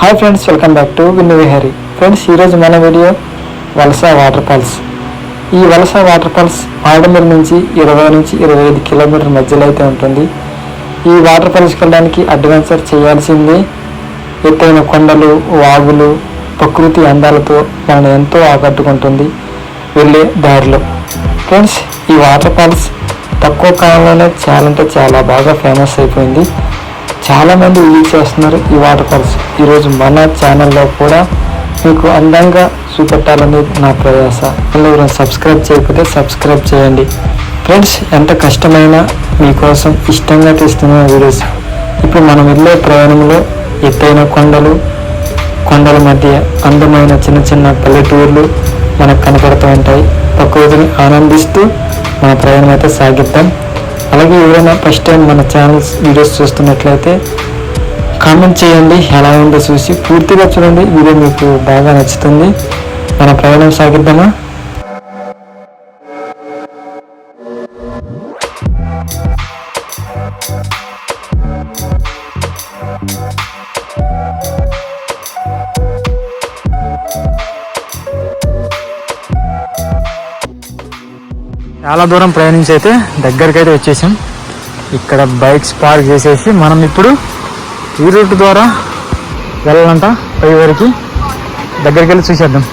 Hi friends, welcome back to Vinnu Vihari. Friends, ఈరోజు మన video వలస వాటర్ ఫాల్స్. ఈ వలస వాటర్ ఫాల్స్ ఆడమూరు నుంచి 20 నుంచి 25 కిలోమీటర్ల మధ్యలో అయితే ఉంటుంది. ఈ వాటర్ ఫాల్స్కి వెళ్ళడానికి అడ్వెంచర్ చేయాల్సిందే. ఎత్తైన కొండలు, వాగులు, ప్రకృతి అందాలతో మనల్ని ఎంతో ఆకట్టుకుంటుంది వెళ్ళే దారిలో. ఫ్రెండ్స్, ఈ వాటర్ ఫాల్స్ తక్కువ కాలంలోనే చాలా బాగా ఫేమస్ అయిపోయింది. చాలామంది విజిట్ చేస్తున్నారు ఈ వాటర్ ఫాల్స్. ఈరోజు మన ఛానల్లో కూడా మీకు అందంగా చూపెట్టాలనేది నా ప్రయాస. ఎవరైనా సబ్స్క్రైబ్ చేయకపోతే సబ్స్క్రైబ్ చేయండి. ఫ్రెండ్స్, ఎంత కష్టమైనా మీకోసం ఇష్టంగా తీస్తున్న వీడియోస్. ఇప్పుడు మనం వెళ్ళే ప్రయాణంలో ఎత్తైన కొండల మధ్య అందమైన చిన్న పల్లెటూర్లు మనకు కనపడుతూ ఉంటాయి. ప్రకృతిని ఆనందిస్తూ మన ప్రయాణం అయితే సాగిద్దాం. అలాగే ఎవరైనా ఫస్ట్ టైం మన ఛానల్స్ వీడియోస్ చూస్తున్నట్లయితే కామెంట్ చేయండి, ఎలా ఉందో చూసి పూర్తిగా చూడండి. వీడియో మీకు బాగా నచ్చుతుంది. మన ప్రయాణం సాగిద్దామా? చాలా దూరం ప్రయాణించి అయితే దగ్గరికి అయితే వచ్చేసాం. ఇక్కడ బైక్స్ పార్క్ చేసేసి మనం ఇప్పుడు ఈ రూట్ ద్వారా వెళ్ళాలంట. పై వరకు దగ్గరికి వెళ్ళి చూసేద్దాం.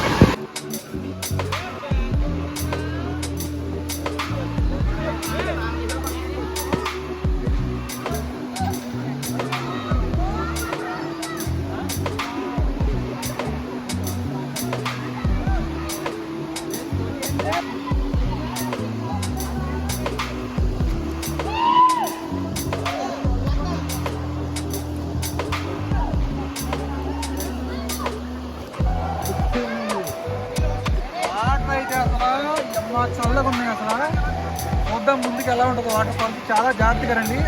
చల్లగా ఉన్నాయి. అసలు చూద్దాం ముందుకు ఎలా ఉంటుంది వాటర్ ఫాల్స్. చాలా జాగ్రత్తగా రండి.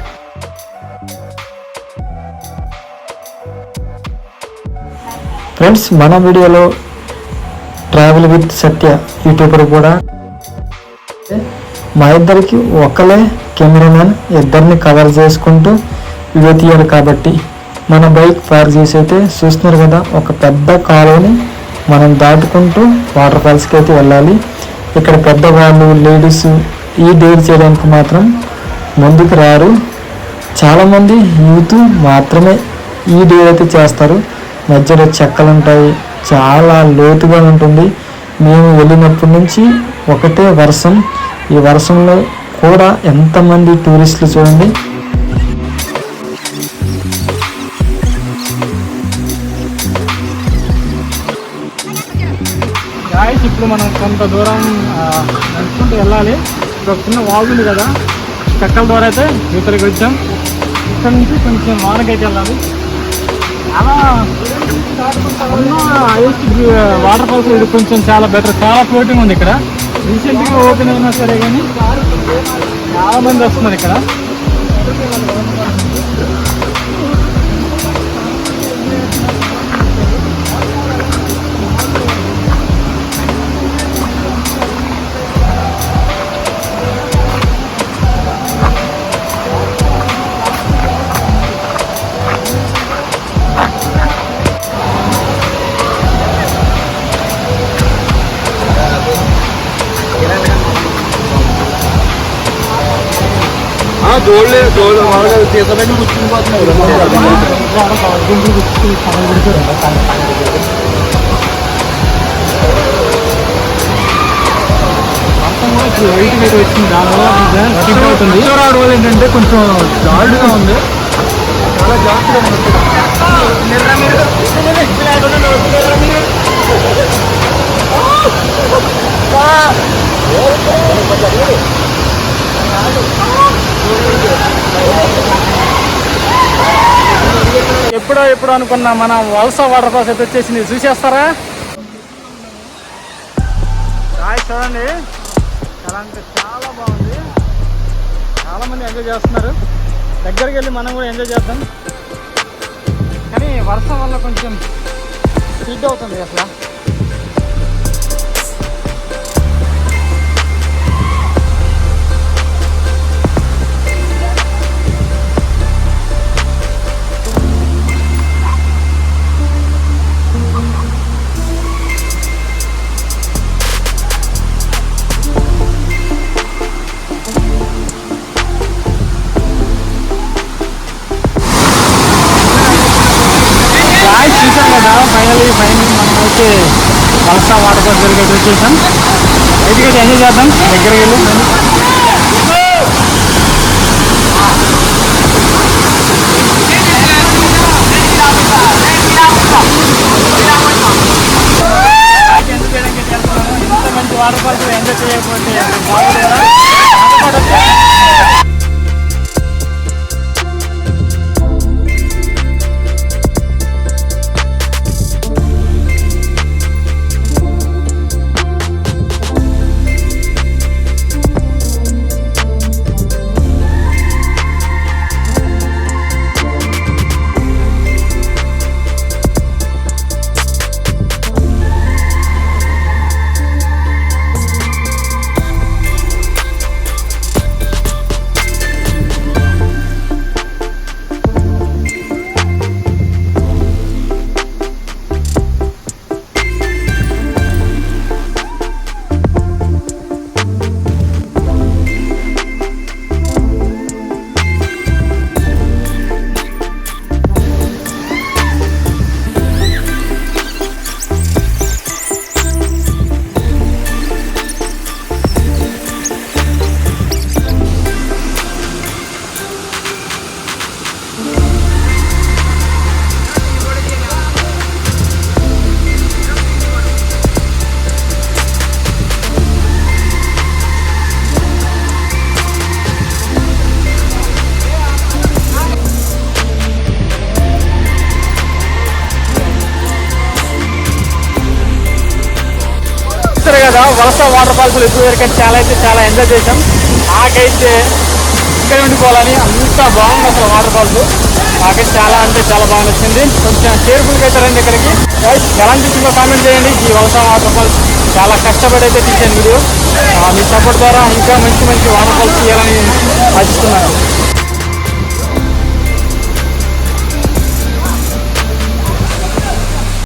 ఫ్రెండ్స్, మన వీడియోలో ట్రావెల్ విత్ సత్య యూట్యూబర్ కూడా మా ఇద్దరికి ఒకలే కెమెరామెన్, ఇద్దరిని కవర్ చేసుకుంటూ వీడియో తీయాలి. కాబట్టి మన బైక్ పార్క్ చేసి అయితే చూస్తున్నారు కదా, ఒక పెద్ద కాలువని మనం దాటుకుంటూ వాటర్ ఫాల్స్కి అయితే వెళ్ళాలి. ఇక్కడ పెద్దవాళ్ళు, లేడీస్ ఈ డేర్ చేయడానికి మాత్రం ముందుకు రారు. చాలామంది యూత్ మాత్రమే ఈ డేర్ అయితే చేస్తారు. మధ్యలో చెక్కలు ఉంటాయి, చాలా లోతుగా ఉంటుంది. మేము వెళ్ళినప్పటి నుంచి ఒకటే వర్షం. ఈ వర్షంలో కూడా ఎంతమంది టూరిస్టులు చూడండి. ఇప్పుడు మనం కొంత దూరం నడుచుకుంటూ వెళ్ళాలి. ఇప్పుడు చిన్న వాగుంది కదా, చెక్కల ద్వారా అయితే ఇక్కడికి వచ్చాం. ఇక్కడ నుంచి కొంచెం వానకైతే వెళ్ళాలి. చాలా హైయెస్ట్ వాటర్ ఫాల్స్ ఇది కొంచెం చాలా బెటర్, చాలా ఫ్లోటింగ్ ఉంది ఇక్కడ. రీసెంట్గా ఓపెన్ అయినా సరే కానీ చాలా మంది వస్తున్నారు ఇక్కడ. వచ్చింది ఏంటంటే కొంచెం జాడుగా ఉంది. చాలా జాగ్రత్తగా ఎప్పుడో అనుకున్నా మన వలస వాటర్ ఫాల్స్ అయితే వచ్చేసింది. చూసేస్తారా? చూడండి, చాలా అంటే చాలా బాగుంది. చాలామంది ఎంజాయ్ చేస్తున్నారు. దగ్గరికి వెళ్ళి మనం కూడా ఎంజాయ్ చేద్దాం. కానీ వర్షం వల్ల కొంచెం స్పీడ్ అవుతుంది అసలు. కదా ఫైనల్ మనం అయితే వలస వాటర్ ఫాల్స్ దగ్గరికి అయితే వచ్చేసాం. అయితే ఎంజాయ్ చేద్దాం దగ్గరికి వెళ్ళి. ఎంత మంచి వాటర్ ఫాల్స్ ఎంజాయ్ చేయకపోతే బాగుంది కదా. కదా వలస వాటర్ ఫాల్స్ ఇప్పుడు వరకు చాలా ఎంజాయ్ చేసాం. నాకైతే ఇక్కడ ఉండిపోవాలని అంత బాగుంది అసలు వాటర్ ఫాల్స్. నాకైతే చాలా బాగా నచ్చింది. కొంచెం కేర్ఫుల్గా అయితే రండి ఇక్కడికి. ఎలా అనిపించిందో కామెంట్ చేయండి. ఈ వలస వాటర్ ఫాల్స్ చాలా కష్టపడి అయితే తీసాను వీడియో. మీ సపోర్ట్ ద్వారా ఇంకా మంచి వాటర్ ఫాల్స్ తీయాలని ఆశిస్తున్నాను.